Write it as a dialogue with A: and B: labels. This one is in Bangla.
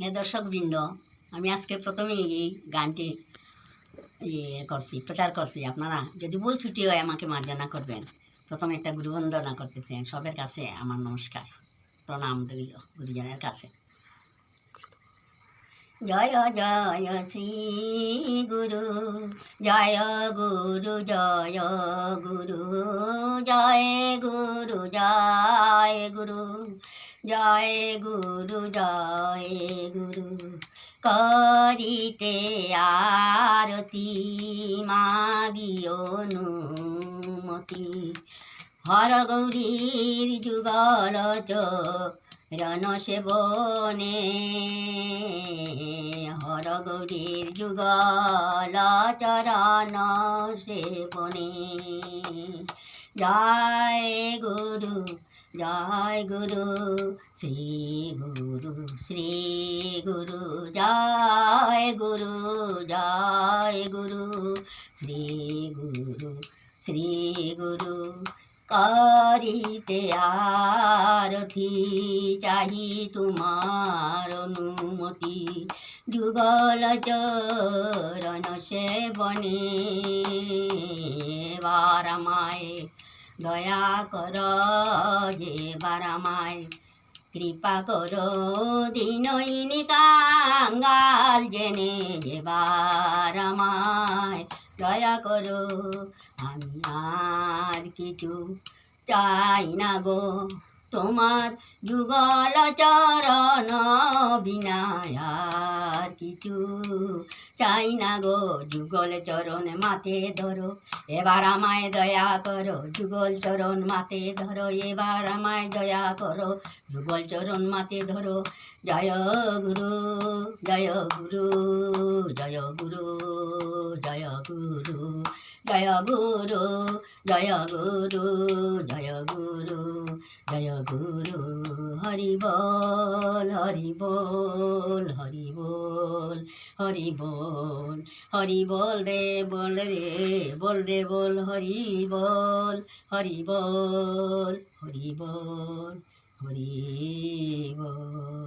A: হে দর্শকবৃন্দ, আমি আজকে প্রথমেই এই গানটি প্রচার করছি। আপনারা যদি ভুল ছুটি হয় আমাকে মার্জনা করবেন। প্রথমে একটা গুরুবন্দনা করতেছেন। সবের কাছে আমার নমস্কার, প্রণাম রইল গুরুজনের কাছে। জয় জয় শ্রী গুরু, জয় গুরু, জয় গুরু, জয় গুরু, জয় গুরু, জয় গুরু, জয় গুরু। করিতে আরতি মাগি অনুমতি, হর গৌরীর যুগল চরণ সেবনে, হর গৌরীর যুগল চরণ সেবনে। জয় গুরু, জয় গুরু, শ্রী গুরু, শ্রী গুরু, জয় গুরু, জয় গুরু, শ্রী গুরু, শ্রী গুরু। করিতে আরতি চাহি তোমার অনুমতি, যুগল চরণ সেবনে। বারামায় দয়া কর, যে বারামায় কৃপা করো, দিনইনি কাঙ্গাল জেনে যে বারামায় দয়া করো। আমি আর কিছু চাই না গো, তোমার যুগল চরণ বিনা আর কিছু চাই না গো। যুগল চরণ মাতে ধরো, এবার আমায় দয়া করো। যুগল চরণ মাতে ধরো, এবার আমায় দয়া করো। যুগল চরণ মাতে ধরো। জয় গুরু, জয় গুরু, জয় গুরু, জয় গুরু, জয় গুরু, জয় গুরু, জয় গুরু, জয় গুরু। হরি বল, হরি বল, হরি বল, হরি বল, হরি বল রে, বল রে, বল রে বল, হরি বল, হরি বল, হরি বল, হরি বল।